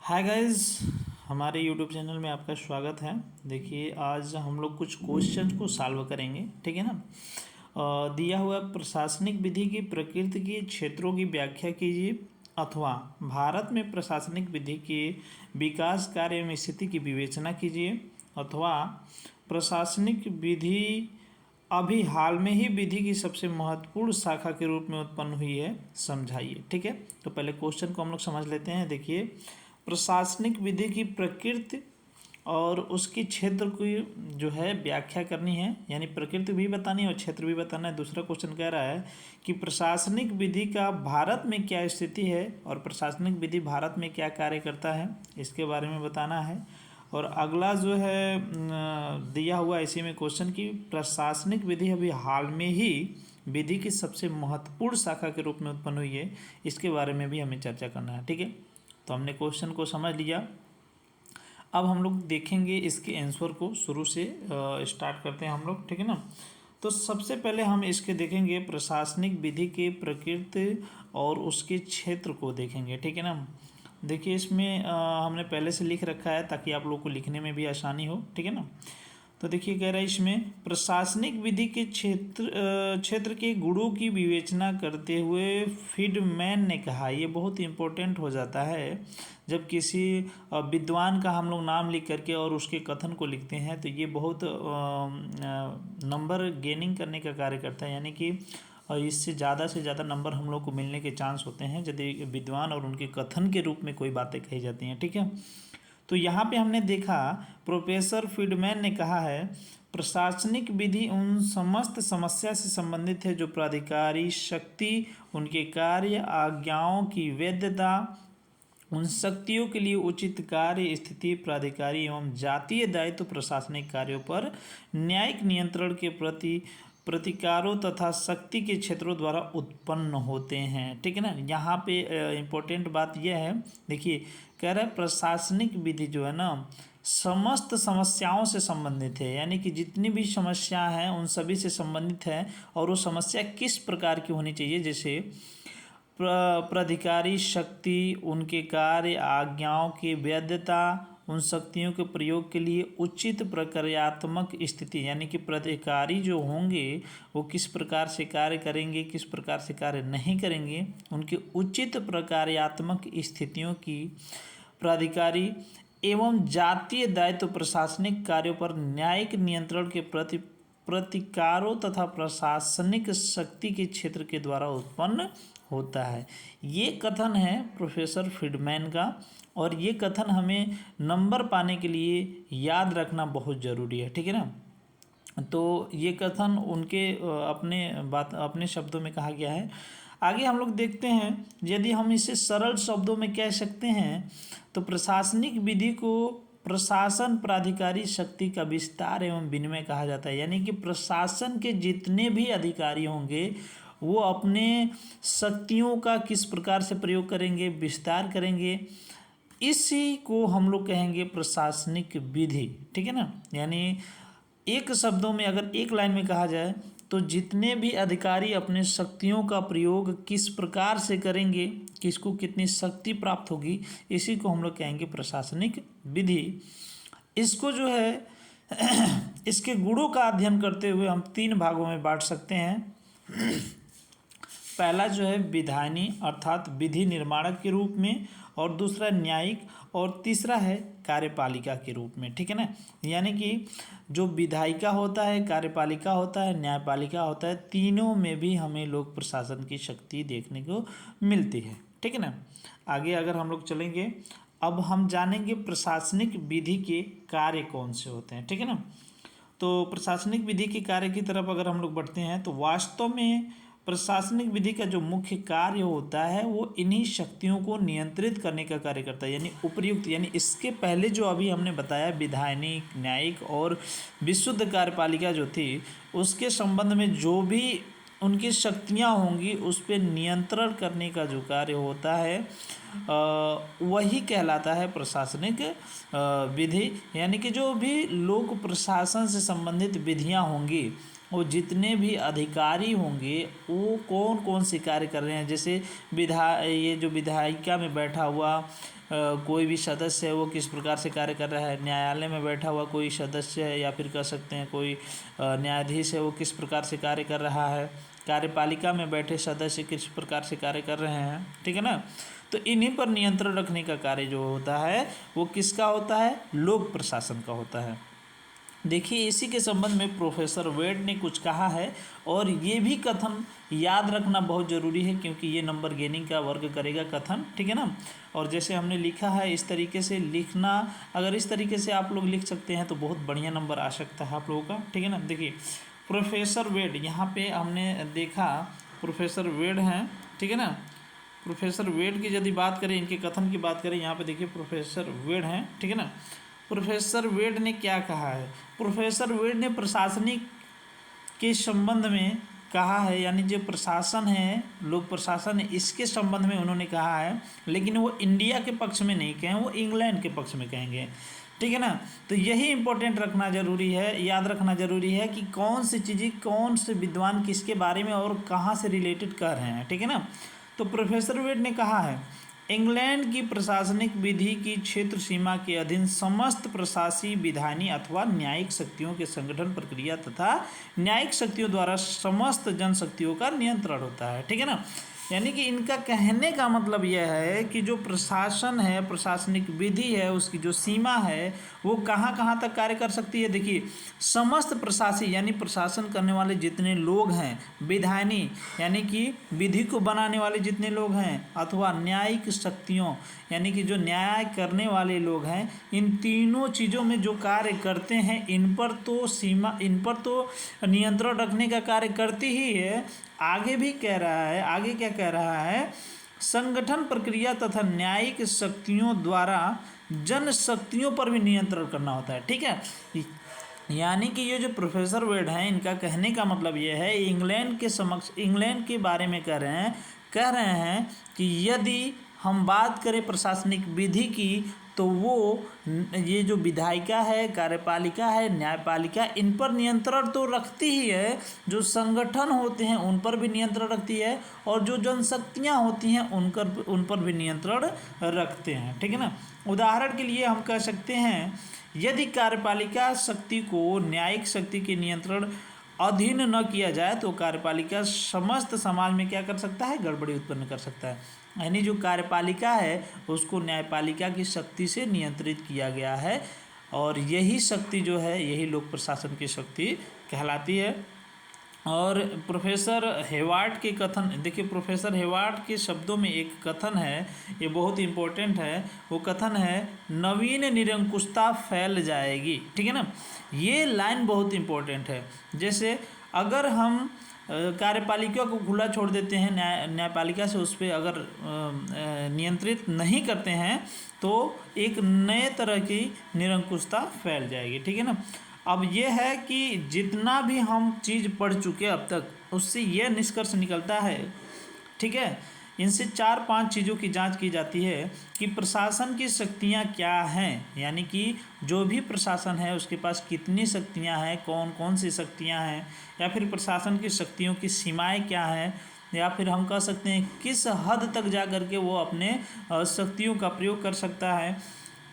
Hi guys, हमारे YouTube channel में आपका स्वागत है। देखिए, आज हम लोग कुछ क्वेश्चन को सॉल्व करेंगे, ठीक है ना। दिया हुआ प्रशासनिक विधि की प्रकृति के क्षेत्रों की व्याख्या कीजिए, अथवा भारत में प्रशासनिक विधि के विकास कार्य में स्थिति की विवेचना कीजिए, अथवा प्रशासनिक विधि अभी हाल में ही विधि की सबसे महत्वपूर्ण शाखा के रूप में उत्पन्न हुई है, समझाइए। ठीक है, तो पहले क्वेश्चन को हम लोग समझ लेते हैं। देखिए, प्रशासनिक विधि की प्रकृति और उसके क्षेत्र की जो है व्याख्या करनी है, यानी प्रकृति भी बतानी है और क्षेत्र भी बताना है। दूसरा क्वेश्चन कह रहा है कि प्रशासनिक विधि का भारत में क्या स्थिति है और प्रशासनिक विधि भारत में क्या कार्य करता है, इसके बारे में बताना है। और अगला जो है दिया हुआ इसी में क्वेश्चन की प्रशासनिक विधि अभी हाल में ही विधि की सबसे महत्वपूर्ण शाखा के रूप में उत्पन्न हुई है, इसके बारे में भी हमें चर्चा करना है। ठीक है, तो हमने क्वेश्चन को समझ लिया। अब हम लोग देखेंगे इसके आंसर को, शुरू से स्टार्ट करते हैं हम लोग, ठीक है ना। तो सबसे पहले हम इसके देखेंगे प्रशासनिक विधि के प्रकृति और उसके क्षेत्र को देखेंगे, ठीक है ना। देखिए, इसमें हमने पहले से लिख रखा है ताकि आप लोग को लिखने में भी आसानी हो, ठीक है ना। तो देखिए, कह रहा है इसमें प्रशासनिक विधि के क्षेत्र के गुणों की विवेचना करते हुए फ्रीडमैन ने कहा, ये बहुत इंपॉर्टेंट हो जाता है जब किसी विद्वान का हम लोग नाम लिख करके और उसके कथन को लिखते हैं, तो ये बहुत नंबर गेनिंग करने का कार्य करता है, यानी कि इससे ज़्यादा से ज़्यादा नंबर हम लोग को मिलने के चांस होते हैं यदि विद्वान और उनके कथन के रूप में कोई बातें कही जाती हैं, ठीक है। तो यहाँ पे हमने देखा, प्रोफेसर फ्रीडमैन ने कहा है, प्रशासनिक विधि उन समस्त समस्या से संबंधित है जो प्राधिकारी शक्ति, उनके कार्य, आज्ञाओं की वैधता, उन शक्तियों के लिए उचित कार्य स्थिति, प्राधिकारी एवं जातीय दायित्व, प्रशासनिक कार्यों पर न्यायिक नियंत्रण के प्रति प्रतिकारों तथा शक्ति के क्षेत्रों द्वारा उत्पन्न होते हैं, ठीक है ना। यहाँ पे इम्पोर्टेंट बात यह है, देखिए कह रहा है प्रशासनिक विधि जो है ना समस्त समस्याओं से संबंधित है, यानी कि जितनी भी समस्या हैं उन सभी से संबंधित है। और वो समस्या किस प्रकार की होनी चाहिए, जैसे प्राधिकारी शक्ति, उनके कार्य, आज्ञाओं की वैधता, उन शक्तियों के प्रयोग के लिए उचित प्रक्रियात्मक स्थिति, यानी कि प्राधिकारी जो होंगे वो किस प्रकार से कार्य करेंगे, किस प्रकार से कार्य नहीं करेंगे, उनकी उचित प्रक्रियात्मक स्थितियों की, प्राधिकारी एवं जातीय दायित्व, प्रशासनिक कार्यों पर न्यायिक नियंत्रण के प्रति प्रतिकारों तथा प्रशासनिक शक्ति के क्षेत्र के द्वारा उत्पन्न होता है। ये कथन है प्रोफेसर फ्रीडमैन का, और ये कथन हमें नंबर पाने के लिए याद रखना बहुत ज़रूरी है, ठीक है ना। तो ये कथन उनके अपने शब्दों में कहा गया है। आगे हम लोग देखते हैं, यदि हम इसे सरल शब्दों में कह सकते हैं तो प्रशासनिक विधि को प्रशासन प्राधिकारी शक्ति का विस्तार एवं विनिमय कहा जाता है, यानी कि प्रशासन के जितने भी अधिकारी होंगे वो अपने शक्तियों का किस प्रकार से प्रयोग करेंगे, विस्तार करेंगे, इसी को हम लोग कहेंगे प्रशासनिक विधि, ठीक है ना। यानी एक शब्दों में अगर एक लाइन में कहा जाए तो जितने भी अधिकारी अपने शक्तियों का प्रयोग किस प्रकार से करेंगे, किसको कितनी शक्ति प्राप्त होगी, इसी को हम लोग कहेंगे प्रशासनिक विधि। इसको जो है इसके गुणों का अध्ययन करते हुए हम 3 भागों में बांट सकते हैं। पहला जो है विधायनी अर्थात विधि निर्माणक के रूप में, और दूसरा न्यायिक, और तीसरा है कार्यपालिका के रूप में, ठीक है ना। यानी कि जो विधायिका होता है, कार्यपालिका होता है, न्यायपालिका होता है, तीनों में भी हमें लोक प्रशासन की शक्ति देखने को मिलती है, ठीक है ना। आगे अगर हम लोग चलेंगे, अब हम जानेंगे प्रशासनिक विधि के कार्य कौन से होते हैं, ठीक है ना। तो प्रशासनिक विधि के कार्य की तरफ अगर हम लोग बढ़ते हैं तो वास्तव में प्रशासनिक विधि का जो मुख्य कार्य होता है वो इन्हीं शक्तियों को नियंत्रित करने का कार्य करता है, यानी उपयुक्त, यानी इसके पहले जो अभी हमने बताया विधायनिक, न्यायिक और विशुद्ध कार्यपालिका जो थी, उसके संबंध में जो भी उनकी शक्तियां होंगी उस पर नियंत्रण करने का जो कार्य होता है वही कहलाता है प्रशासनिक विधि। यानी कि जो भी लोक प्रशासन से संबंधित विधियां होंगी वो जितने भी अधिकारी होंगे वो कौन कौन से कार्य कर रहे हैं। जैसे ये जो विधायिका में बैठा हुआ कोई भी सदस्य है वो किस प्रकार से कार्य कर रहा है, न्यायालय में बैठा हुआ कोई सदस्य है या फिर कह सकते हैं कोई न्यायाधीश है वो किस प्रकार से कार्य कर रहा है, कार्यपालिका में बैठे सदस्य किस प्रकार से कार्य कर रहे हैं, ठीक है ना। तो इन्हीं पर नियंत्रण रखने का कार्य जो होता है वो किसका होता है, लोक प्रशासन का होता है। देखिए इसी के संबंध में प्रोफेसर वेड ने कुछ कहा है और ये भी कथन याद रखना बहुत ज़रूरी है क्योंकि ये नंबर गेनिंग का वर्क करेगा कथन, ठीक है ना। और जैसे हमने लिखा है इस तरीके से लिखना, अगर इस तरीके से आप लोग लिख सकते हैं तो बहुत बढ़िया नंबर आ सकता है आप लोगों का, ठीक है ना। देखिए प्रोफेसर वेड, यहाँ पे हमने देखा प्रोफेसर वेड हैं, ठीक है ना। प्रोफेसर वेड की यदि बात करें, इनके कथन की बात करें, यहाँ पे देखिए प्रोफेसर वेड हैं, ठीक है ना। प्रोफेसर वेड ने क्या कहा है, प्रोफेसर वेड ने प्रशासनिक के संबंध में कहा है, यानी जो प्रशासन है लोक प्रशासन है इसके संबंध में उन्होंने कहा है, लेकिन वो इंडिया के पक्ष में नहीं कहें, वो इंग्लैंड के पक्ष में कहेंगे, ठीक है ना। तो यही इंपॉर्टेंट रखना जरूरी है, याद रखना जरूरी है कि कौन सी चीज़ें कौन से विद्वान किसके बारे में और कहाँ से रिलेटेड कर रहे हैं, ठीक है ना। तो प्रोफेसर वेड ने कहा है इंग्लैंड की प्रशासनिक विधि की क्षेत्र सीमा के अधीन समस्त प्रशासकीय विधायी अथवा न्यायिक शक्तियों के संगठन प्रक्रिया तथा न्यायिक शक्तियों द्वारा समस्त जन शक्तियों का नियंत्रण होता है, ठीक है ना। यानी कि इनका कहने का मतलब यह है कि जो प्रशासन है, प्रशासनिक विधि है, उसकी जो सीमा है वो कहाँ कहाँ तक कार्य कर सकती है। देखिए समस्त प्रशासी यानी प्रशासन करने वाले जितने लोग हैं, विधायनी यानी कि विधि को बनाने वाले जितने लोग हैं, अथवा न्यायिक शक्तियों यानी कि जो न्याय करने वाले लोग हैं, इन तीनों चीज़ों में जो कार्य करते हैं इन पर तो नियंत्रण रखने का कार्य करती ही है। आगे भी कह रहा है, आगे क्या कह रहा है, संगठन प्रक्रिया तथा न्यायिक शक्तियों द्वारा जन शक्तियों पर भी नियंत्रण करना होता है, ठीक है। यानी कि ये जो प्रोफेसर वेड हैं इनका कहने का मतलब ये है इंग्लैंड के बारे में कह रहे हैं कि यदि हम बात करें प्रशासनिक विधि की तो वो ये जो विधायिका है, कार्यपालिका है, न्यायपालिका, इन पर नियंत्रण तो रखती ही है, जो संगठन होते हैं उन पर भी नियंत्रण रखती है और जो जनशक्तियाँ होती हैं उन पर भी नियंत्रण रखते हैं, ठीक है ना। उदाहरण के लिए हम कह सकते हैं यदि कार्यपालिका शक्ति को न्यायिक शक्ति के नियंत्रण अधीन न किया जाए तो कार्यपालिका समस्त समाज में क्या कर सकता है, गड़बड़ी उत्पन्न कर सकता है। यानी जो कार्यपालिका है उसको न्यायपालिका की शक्ति से नियंत्रित किया गया है और यही शक्ति जो है यही लोक प्रशासन की शक्ति कहलाती है। और प्रोफेसर हेवार्ड के कथन देखिए, प्रोफेसर हेवार्ड के शब्दों में एक कथन है, ये बहुत इम्पोर्टेंट है। वो कथन है नवीन निरंकुशता फैल जाएगी, ठीक है ना। ये लाइन बहुत इम्पोर्टेंट है। जैसे अगर हम कार्यपालिका को खुला छोड़ देते हैं, न्यायपालिका से उस पर अगर नियंत्रित नहीं करते हैं तो एक नए तरह की निरंकुशता फैल जाएगी, ठीक है ना। अब ये है कि जितना भी हम चीज़ पढ़ चुके अब तक उससे यह निष्कर्ष निकलता है, ठीक है। इनसे 4-5 चीज़ों की जांच की जाती है कि प्रशासन की शक्तियां क्या हैं, यानी कि जो भी प्रशासन है उसके पास कितनी शक्तियां हैं, कौन कौन सी शक्तियां हैं, या फिर प्रशासन की शक्तियों की सीमाएं क्या हैं, या फिर हम कह सकते हैं किस हद तक जा कर के वो अपने शक्तियों का प्रयोग कर सकता है,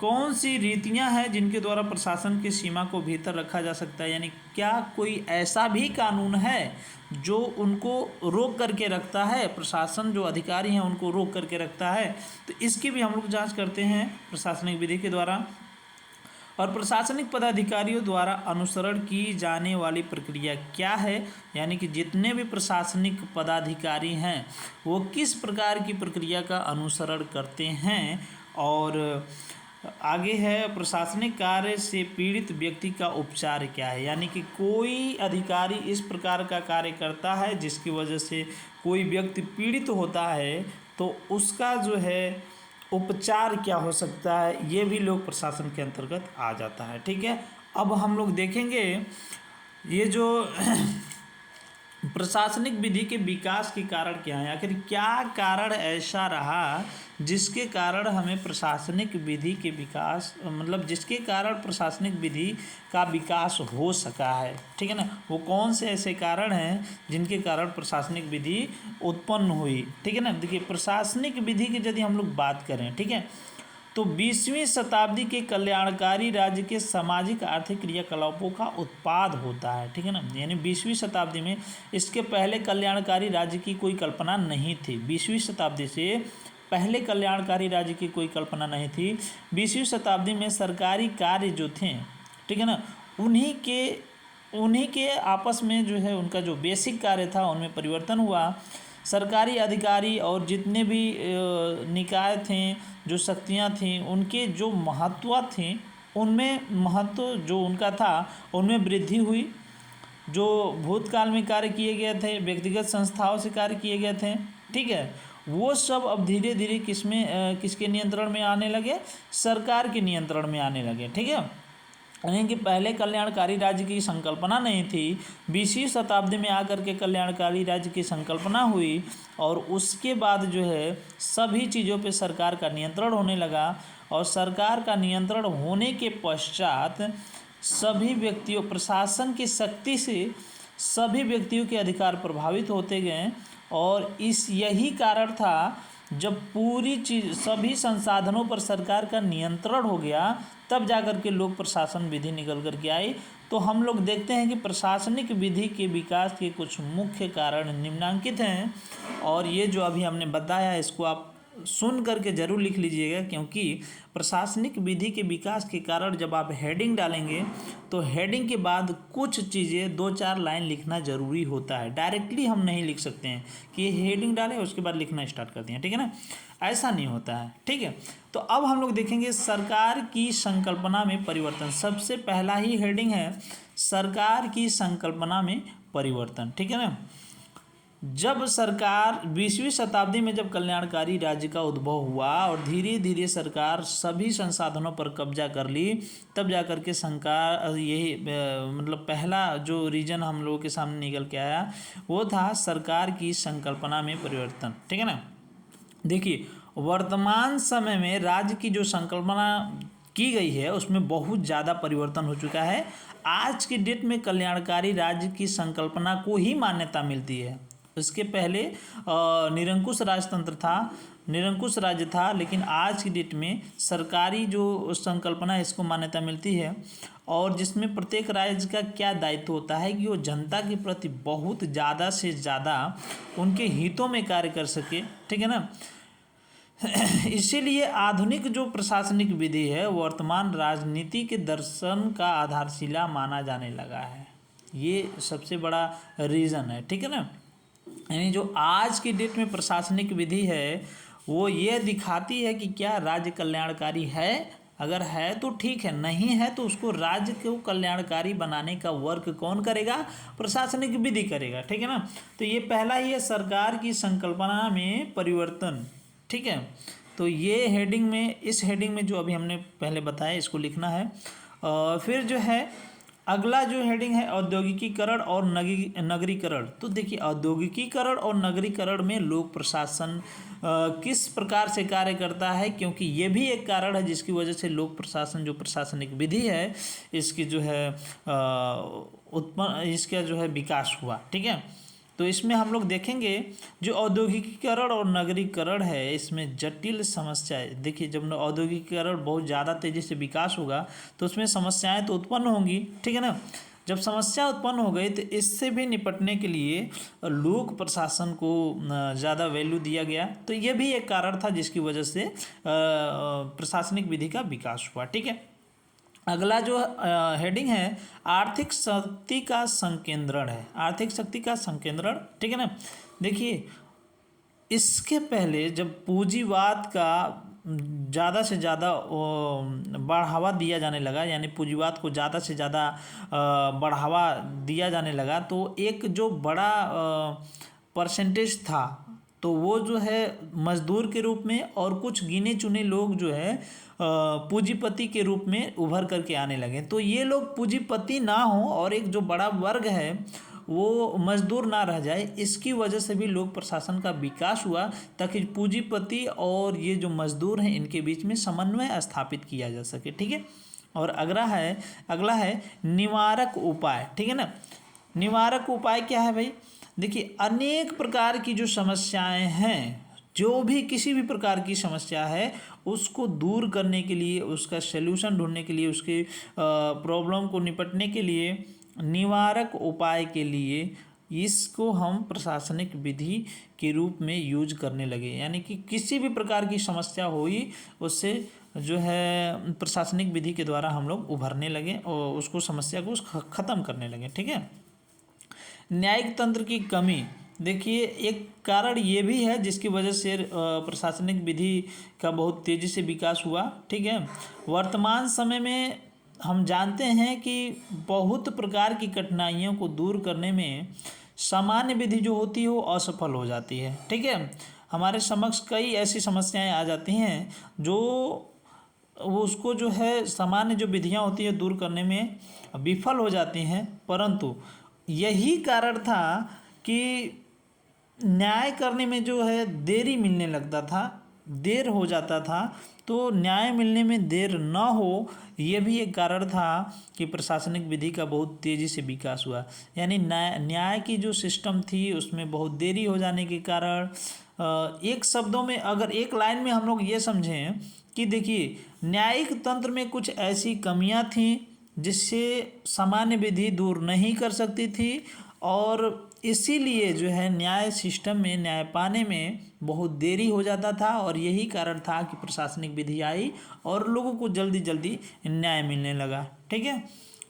कौन सी रीतियां हैं जिनके द्वारा प्रशासन की सीमा को भीतर रखा जा सकता है, यानी क्या कोई ऐसा भी कानून है जो उनको रोक करके रखता है, प्रशासन जो अधिकारी हैं उनको रोक करके रखता है। तो इसकी भी हम लोग जांच करते हैं प्रशासनिक विधि के द्वारा। और प्रशासनिक पदाधिकारियों द्वारा अनुसरण की जाने वाली प्रक्रिया क्या है, यानी कि जितने भी प्रशासनिक पदाधिकारी हैं वो किस प्रकार की प्रक्रिया का अनुसरण करते हैं। और आगे है प्रशासनिक कार्य से पीड़ित व्यक्ति का उपचार क्या है, यानी कि कोई अधिकारी इस प्रकार का कार्य करता है जिसकी वजह से कोई व्यक्ति पीड़ित होता है तो उसका जो है उपचार क्या हो सकता है, ये भी लोक प्रशासन के अंतर्गत आ जाता है, ठीक है। अब हम लोग देखेंगे ये जो प्रशासनिक विधि के विकास के कारण क्या है, आखिर क्या कारण ऐसा रहा जिसके कारण हमें प्रशासनिक विधि के विकास, मतलब जिसके कारण प्रशासनिक विधि का विकास हो सका है, ठीक है ना। वो कौन से ऐसे कारण हैं जिनके कारण प्रशासनिक विधि उत्पन्न हुई, ठीक है ना। देखिए प्रशासनिक विधि की यदि हम लोग बात करें, ठीक है, तो 20वीं शताब्दी के कल्याणकारी राज्य के सामाजिक आर्थिक क्रियाकलापों का उत्पाद होता है, ठीक है ना। यानी 20वीं शताब्दी में, इसके पहले कल्याणकारी राज्य की कोई कल्पना नहीं थी। 20वीं शताब्दी से पहले कल्याणकारी राज्य की कोई कल्पना नहीं थी। 20वीं शताब्दी में सरकारी कार्य जो थे, ठीक है ना, उन्हीं के आपस में जो है उनका जो बेसिक कार्य था उनमें परिवर्तन हुआ। सरकारी अधिकारी और जितने भी निकाय थे, जो शक्तियाँ थीं, उनके जो महत्व थे, उनमें महत्व जो उनका था उनमें वृद्धि हुई। जो भूतकाल में कार्य किए गए थे, व्यक्तिगत संस्थाओं से कार्य किए गए थे, ठीक है, वो सब अब धीरे धीरे किसके नियंत्रण में आने लगे, सरकार के नियंत्रण में आने लगे, ठीक है। यानी कि पहले कल्याणकारी राज्य की संकल्पना नहीं थी, 20वीं शताब्दी में आकर के कल्याणकारी राज्य की संकल्पना हुई और उसके बाद जो है सभी चीज़ों पे सरकार का नियंत्रण होने लगा। और सरकार का नियंत्रण होने के पश्चात सभी व्यक्तियों, प्रशासन की शक्ति से सभी व्यक्तियों के अधिकार प्रभावित होते गए। और यही कारण था, जब पूरी चीज सभी संसाधनों पर सरकार का नियंत्रण हो गया, तब जाकर के लोक प्रशासन विधि निकल कर के आई। तो हम लोग देखते हैं कि प्रशासनिक विधि के विकास के कुछ मुख्य कारण निम्नांकित हैं। और ये जो अभी हमने बताया, इसको आप सुन करके जरूर लिख लीजिएगा, क्योंकि प्रशासनिक विधि के विकास के कारण जब आप हेडिंग डालेंगे तो हेडिंग के बाद कुछ चीज़ें 2-4 लाइन लिखना ज़रूरी होता है। डायरेक्टली हम नहीं लिख सकते हैं कि हेडिंग डालें उसके बाद लिखना स्टार्ट कर दिया, ठीक है ना, ऐसा नहीं होता है, ठीक है। तो अब हम लोग देखेंगे सरकार की संकल्पना में परिवर्तन। सबसे पहला ही हेडिंग है सरकार की संकल्पना में परिवर्तन, ठीक है ना। जब सरकार 20वीं शताब्दी में जब कल्याणकारी राज्य का उद्भव हुआ और धीरे धीरे सरकार सभी संसाधनों पर कब्जा कर ली, तब जाकर के सरकार यही मतलब पहला जो रीजन हम लोगों के सामने निकल के आया वो था सरकार की संकल्पना में परिवर्तन, ठीक है ना। देखिए वर्तमान समय में राज्य की जो संकल्पना की गई है उसमें बहुत ज़्यादा परिवर्तन हो चुका है। आज की डेट में कल्याणकारी राज्य की संकल्पना को ही मान्यता मिलती है। इसके पहले निरंकुश राजतंत्र था, निरंकुश राज्य था, लेकिन आज की डेट में सरकारी जो संकल्पना है इसको मान्यता मिलती है। और जिसमें प्रत्येक राज्य का क्या दायित्व होता है कि वो जनता के प्रति बहुत ज़्यादा से ज़्यादा उनके हितों में कार्य कर सके, ठीक है ना। इसीलिए आधुनिक जो प्रशासनिक विधि है वर्तमान राजनीति के दर्शन का आधारशिला माना जाने लगा है। ये सबसे बड़ा रीज़न है, ठीक है ना। यानी जो आज की डेट में प्रशासनिक विधि है वो ये दिखाती है कि क्या राज्य कल्याणकारी है। अगर है तो ठीक है, नहीं है तो उसको राज्य को कल्याणकारी बनाने का वर्क कौन करेगा, प्रशासनिक विधि करेगा, ठीक है ना। तो ये पहला ही है सरकार की संकल्पना में परिवर्तन, ठीक है। तो ये हेडिंग में, इस हेडिंग में जो अभी हमने पहले बताया इसको लिखना है। फिर जो है अगला जो हेडिंग है औद्योगिकीकरण और नगरीकरण। तो देखिए औद्योगिकीकरण और नगरीकरण में लोक प्रशासन किस प्रकार से कार्य करता है, क्योंकि ये भी एक कारण है जिसकी वजह से लोक प्रशासन जो प्रशासनिक विधि है इसकी जो है इसका जो है विकास हुआ, ठीक है। तो इसमें हम लोग देखेंगे जो औद्योगिकीकरण और नगरीकरण है इसमें जटिल समस्याएं। देखिए जब औद्योगिकीकरण बहुत ज़्यादा तेज़ी से विकास होगा तो उसमें समस्याएं तो उत्पन्न होंगी, ठीक है ना। जब समस्या उत्पन्न हो गई तो इससे भी निपटने के लिए लोक प्रशासन को ज़्यादा वैल्यू दिया गया। तो ये भी एक कारण था जिसकी वजह से प्रशासनिक विधि का विकास हुआ, ठीक है। अगला जो हेडिंग है आर्थिक शक्ति का संकेंद्रण है, आर्थिक शक्ति का संकेंद्रण, ठीक है ना। देखिए इसके पहले जब पूंजीवाद का ज़्यादा से ज़्यादा बढ़ावा दिया जाने लगा, यानी पूंजीवाद को ज़्यादा से ज़्यादा बढ़ावा दिया जाने लगा, तो एक जो बड़ा परसेंटेज था तो वो जो है मजदूर के रूप में और कुछ गिने चुने लोग जो है पूंजीपति के रूप में उभर करके आने लगे। तो ये लोग पूंजीपति ना हो और एक जो बड़ा वर्ग है वो मजदूर ना रह जाए, इसकी वजह से भी लोक प्रशासन का विकास हुआ, ताकि पूंजीपति और ये जो मजदूर हैं इनके बीच में समन्वय स्थापित किया जा सके। ठीक है। और अगला है निवारक उपाय। ठीक है ना। निवारक उपाय क्या है भाई? देखिए, अनेक प्रकार की जो समस्याएं हैं, जो भी किसी भी प्रकार की समस्या है उसको दूर करने के लिए, उसका सल्यूशन ढूंढने के लिए, उसके प्रॉब्लम को निपटने के लिए, निवारक उपाय के लिए इसको हम प्रशासनिक विधि के रूप में यूज करने लगे। यानी कि किसी भी प्रकार की समस्या हुई उससे जो है प्रशासनिक विधि के द्वारा हम लोग उभरने लगे और उसको समस्या को ख़त्म करने लगे। ठीक है। न्यायिक तंत्र की कमी, देखिए एक कारण ये भी है जिसकी वजह से प्रशासनिक विधि का बहुत तेज़ी से विकास हुआ। ठीक है। वर्तमान समय में हम जानते हैं कि बहुत प्रकार की कठिनाइयों को दूर करने में सामान्य विधि जो होती है वो असफल हो जाती है। ठीक है। हमारे समक्ष कई ऐसी समस्याएं आ जाती हैं जो वो उसको जो है सामान्य जो विधियां होती है दूर करने में विफल हो जाती हैं, परंतु यही कारण था कि न्याय करने में जो है देरी मिलने लगता था, देर हो जाता था, तो न्याय मिलने में देर न हो ये भी एक कारण था कि प्रशासनिक विधि का बहुत तेज़ी से विकास हुआ। यानी न्याय की जो सिस्टम थी उसमें बहुत देरी हो जाने के कारण, एक शब्दों में अगर एक लाइन में हम लोग ये समझें कि देखिए न्यायिक तंत्र में कुछ ऐसी कमियां थीं जिससे सामान्य विधि दूर नहीं कर सकती थी, और इसीलिए जो है न्याय सिस्टम में न्याय पाने में बहुत देरी हो जाता था, और यही कारण था कि प्रशासनिक विधि आई और लोगों को जल्दी जल्दी न्याय मिलने लगा। ठीक है।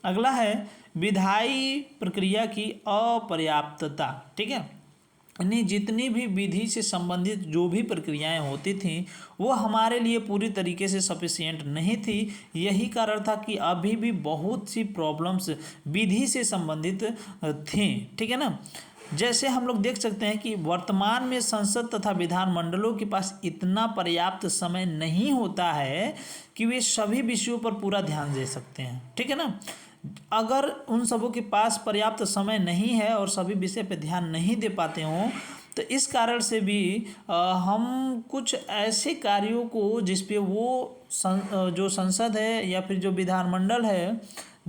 अगला है विधायी प्रक्रिया की अपर्याप्तता। ठीक है। यानी जितनी भी विधि से संबंधित जो भी प्रक्रियाएं होती थीं वो हमारे लिए पूरी तरीके से सफिशिएंट नहीं थी। यही कारण था कि अभी भी बहुत सी प्रॉब्लम्स विधि से संबंधित थीं। ठीक है ना। जैसे हम लोग देख सकते हैं कि वर्तमान में संसद तथा विधानमंडलों के पास इतना पर्याप्त समय नहीं होता है कि वे सभी विषयों पर पूरा ध्यान दे सकते हैं। ठीक है ना। अगर उन सबों के पास पर्याप्त समय नहीं है और सभी विषय पर ध्यान नहीं दे पाते हों, तो इस कारण से भी हम कुछ ऐसे कार्यों को जिस पे वो जो संसद है या फिर जो विधानमंडल है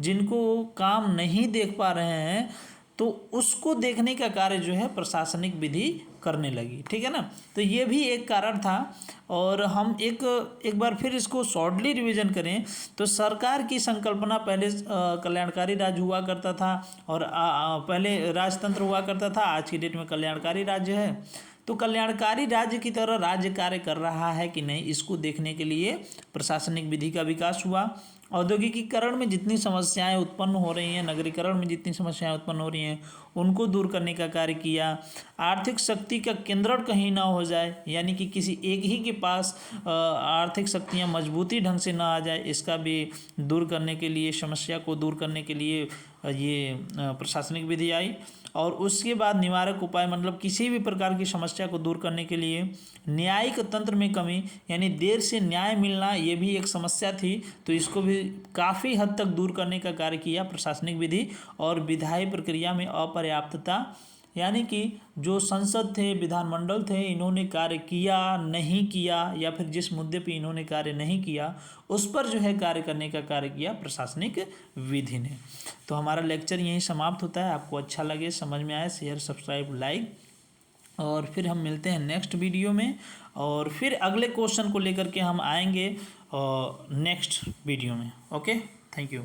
जिनको काम नहीं देख पा रहे हैं, तो उसको देखने का कार्य जो है प्रशासनिक विधि करने लगी। ठीक है ना। तो ये भी एक कारण था। और हम एक बार फिर इसको शॉर्टली रिवीजन करें तो सरकार की संकल्पना पहले कल्याणकारी राज्य हुआ करता था, और पहले राजतंत्र हुआ करता था, आज की डेट में कल्याणकारी राज्य है। तो कल्याणकारी राज्य की तरह राज्य कार्य कर रहा है कि नहीं, इसको देखने के लिए प्रशासनिक विधि का विकास हुआ। औद्योगिकीकरण में जितनी समस्याएं उत्पन्न हो रही हैं, नगरीकरण में जितनी समस्याएं उत्पन्न हो रही हैं, उनको दूर करने का कार्य किया। आर्थिक शक्ति का केंद्रण कहीं ना हो जाए, यानी कि किसी एक ही के पास आर्थिक शक्तियां मजबूती ढंग से ना आ जाए, इसका भी दूर करने के लिए, समस्या को दूर करने के लिए ये प्रशासनिक विधि आई। और उसके बाद निवारक उपाय, मतलब किसी भी प्रकार की समस्या को दूर करने के लिए। न्यायिक तंत्र में कमी, यानी देर से न्याय मिलना, ये भी एक समस्या थी, तो इसको भी काफ़ी हद तक दूर करने का कार्य किया प्रशासनिक विधि। और विधायी प्रक्रिया में अपर्याप्तता, यानी कि जो संसद थे, विधानमंडल थे, इन्होंने कार्य किया नहीं किया, या फिर जिस मुद्दे पे इन्होंने कार्य नहीं किया उस पर जो है कार्य करने का कार्य किया प्रशासनिक विधि ने। तो हमारा लेक्चर यहीं समाप्त होता है। आपको अच्छा लगे, समझ में आए, शेयर, सब्सक्राइब, लाइक, और फिर हम मिलते हैं नेक्स्ट वीडियो में, और फिर अगले क्वेश्चन को लेकर के हम आएंगे नेक्स्ट वीडियो में। Okay, thank you.